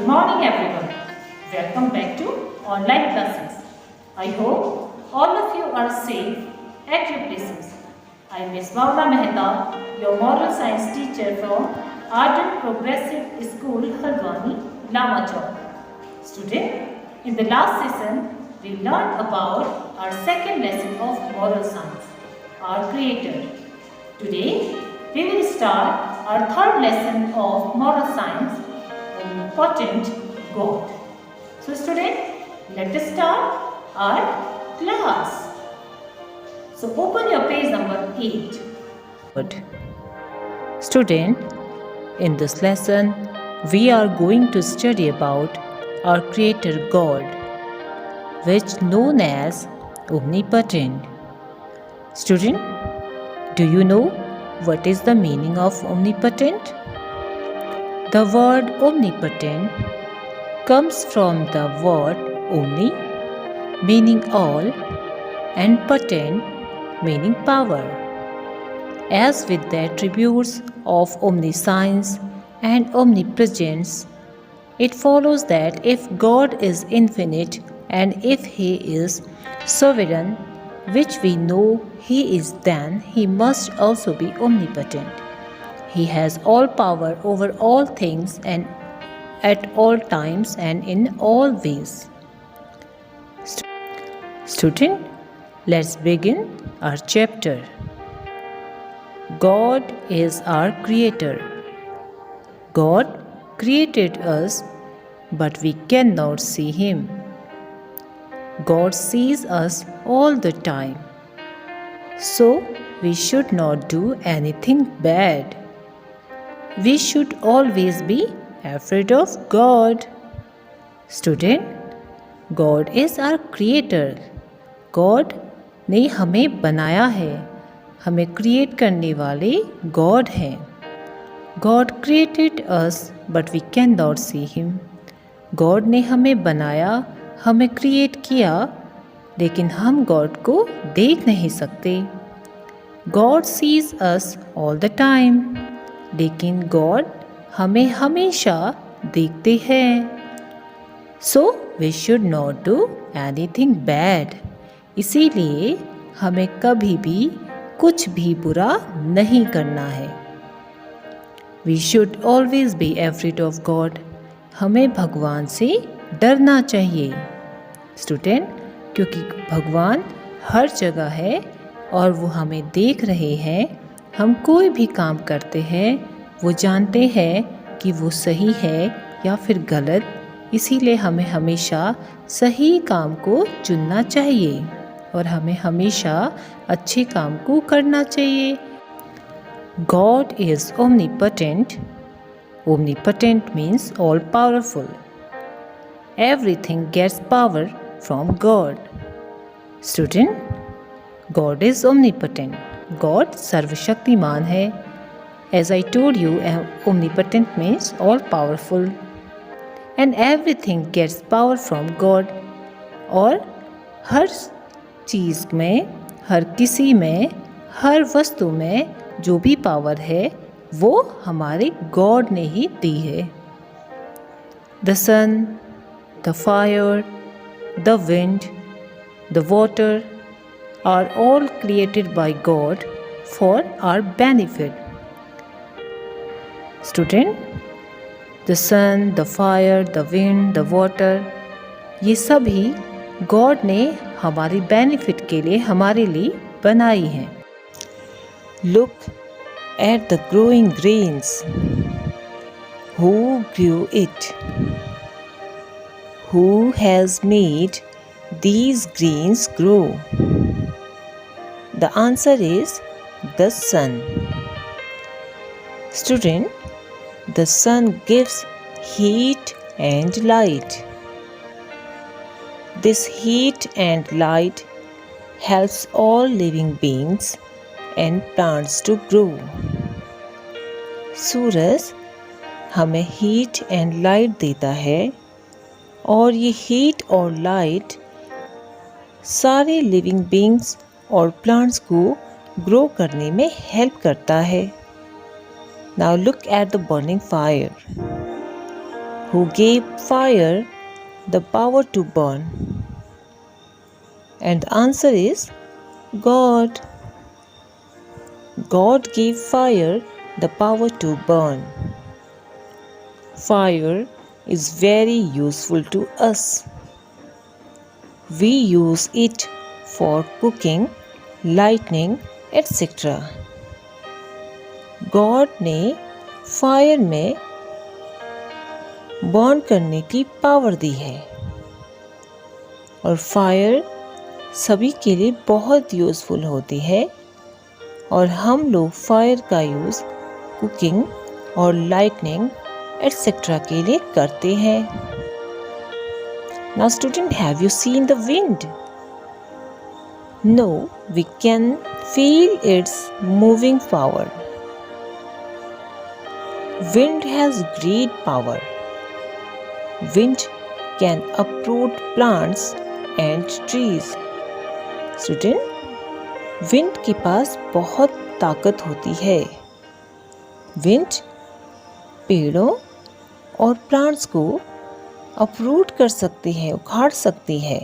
Good morning everyone. Welcome back to online classes. I hope all of you are safe at your places. I am Ms. Bhavna Mehta, your moral science teacher from Ardent Progressive School, Haldwani, Lama Chowk. Student, in the last session, we learned about our second lesson of moral science, our creator. Today, we will start our third lesson of moral science, Omnipotent God. So student, let us start our class. So open your page number 8. Good. Student, in this lesson, we are going to study about our Creator God, which known as Omnipotent. Student, do you know what is the meaning of omnipotent? The word omnipotent comes from the word omni, meaning all, and potent, meaning power. As with the attributes of omniscience and omnipresence, it follows that if God is infinite and if He is sovereign, which we know He is, then He must also be omnipotent. He has all power over all things and at all times and in all ways. Student, let's begin our chapter. God is our creator. God created us, but we cannot see Him. God sees us all the time. So we should not do anything bad. We should always be afraid of God. Student, God is our creator. God ने हमें बनाया है. हमें create करने वाले God हैं. God created us, but we cannot see Him. God ने हमें बनाया, हमें क्रिएट किया, लेकिन हम गॉड को देख नहीं सकते. God sees us all the time. लेकिन गॉड हमें हमेशा देखते हैं. So we should not do anything bad. इसीलिए हमें कभी भी कुछ भी बुरा नहीं करना है. We should always be afraid of God. हमें भगवान से डरना चाहिए. स्टूडेंट, क्योंकि भगवान हर जगह है और वो हमें देख रहे हैं. हम कोई भी काम करते हैं, वो जानते हैं कि वो सही है या फिर गलत. इसीलिए हमें हमेशा सही काम को चुनना चाहिए और हमें हमेशा अच्छे काम को करना चाहिए. God is omnipotent. Omnipotent means all powerful. Everything gets power from God. Student, God is omnipotent. God सर्वशक्तिमान है. As I told you, omnipotent means all powerful. And everything gets power from God. और हर चीज़ में, हर किसी में, हर वस्तु में जो भी पावर है वो हमारे गॉड ने ही दी है. The sun, the fire, the wind, the water are all created by God for our benefit. Student, the sun, the fire, the wind, the water, ये सभी गॉड ने हमारी बेनिफिट के लिए हमारे लिए बनाई हैं. Look at the growing grains. Who grew it? Who has made these grains grow? The answer is the sun. Student, the sun gives heat and light. This heat and light helps all living beings and plants to grow. सूरज हमें heat and light देता है और ये heat और light सारे living beings और plants को grow करने में हेल्प करता है. Now look at the burning fire. who gave fire the power to burn? And the answer is God. God gave fire the power to burn. Fire is very useful to us. We use it for cooking, lighting, etc. God ने fire में burn करने की power दी है और fire सभी के लिए बहुत यूज़फुल होती है और हम लोग फायर का यूज़ कुकिंग और लाइटनिंग एटसेट्रा के लिए करते हैं. Now student, have you seen the wind? No, we can feel its moving power. Wind has great power. Wind can uproot plants and trees. Student, wind के पास बहुत ताकत होती है. Wind पेड़ों और प्लांट्स को अपरूट कर सकती है, उखाड़ सकती है.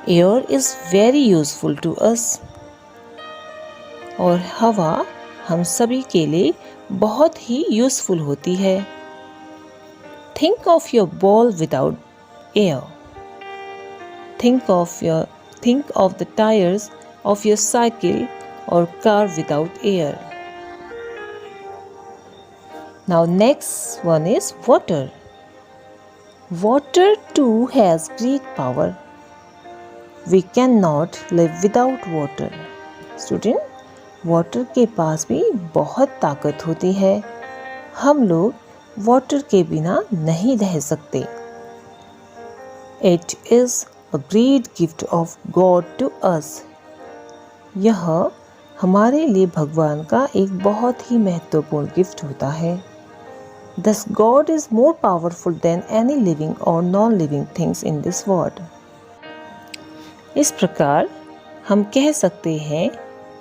Air is very useful to us. और हवा हम सभी के लिए बहुत ही यूजफुल होती है. Think of your ball without air. Think of the tyres of your cycle और car without air. Now next one is water. Water too has great power. We cannot live without water. Student, water के पास भी बहुत ताकत होती है. हम लोग water के बिना नहीं रह सकते. It is a great gift of God to us. यह हमारे लिए भगवान का एक बहुत ही महत्वपूर्ण गिफ्ट होता है. Thus God is more powerful than any living or non-living things in this world. इस प्रकार हम कह सकते हैं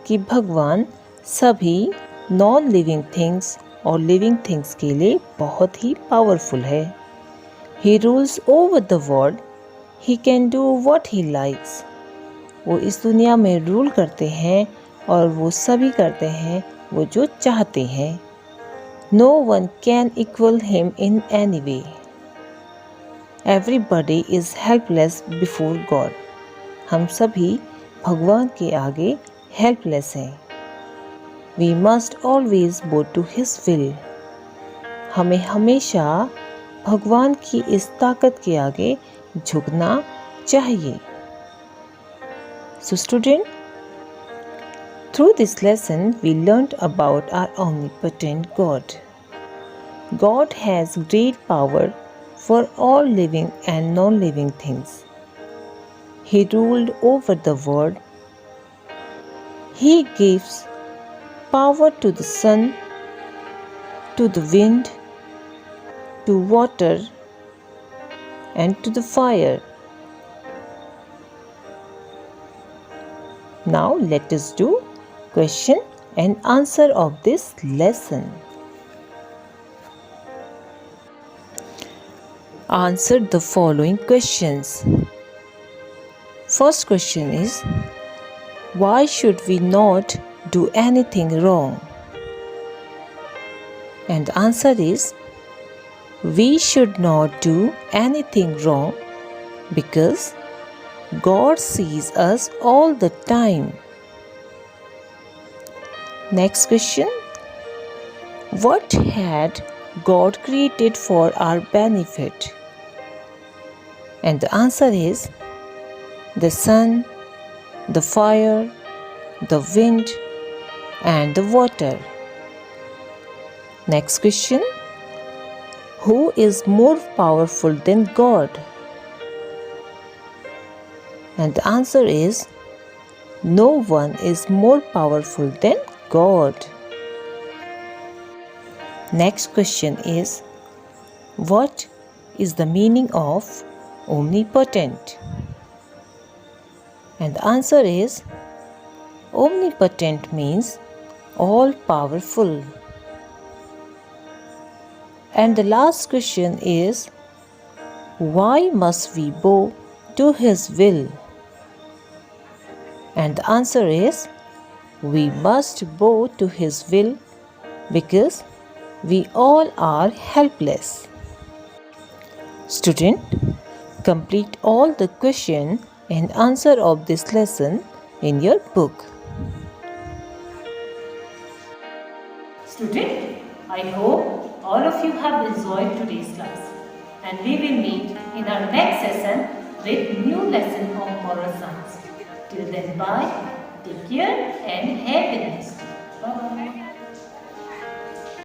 कि भगवान सभी non-living things और living things के लिए बहुत ही पावरफुल है. He rules over the world. He can do what he likes. वो इस दुनिया में रूल करते हैं और वो सभी करते हैं वो जो चाहते हैं. No one can equal him in any way. Everybody is helpless before God. हम सभी भगवान के आगे helpless हैं. We must always bow to his will. हमें हमेशा भगवान की इस ताकत के आगे झुकना चाहिए. So student, through this lesson, we learned about our omnipotent God. God has great power for all living and non-living things. He ruled over the world. He gives power to the sun, to the wind, to water, and to the fire. Now let us do question and answer of this lesson. Answer the following questions. First question is, why should we not do anything wrong? And the answer is, we should not do anything wrong because God sees us all the time. Next question. What had God created for our benefit? And the answer is the sun, the fire, the wind, and the water. Next question. Who is more powerful than God? And the answer is no one is more powerful than God. Next question is, what is the meaning of omnipotent? And the answer is omnipotent means all powerful. And the last question is, why must we bow to His will? And the answer is, we must bow to His will because we all are helpless. Student, complete all the question and answer of this lesson in your book. Student, I hope all of you have enjoyed today's class, and we will meet in our next session with new lesson of moral science. Till then, bye, take care and have a nice day. Bye-bye.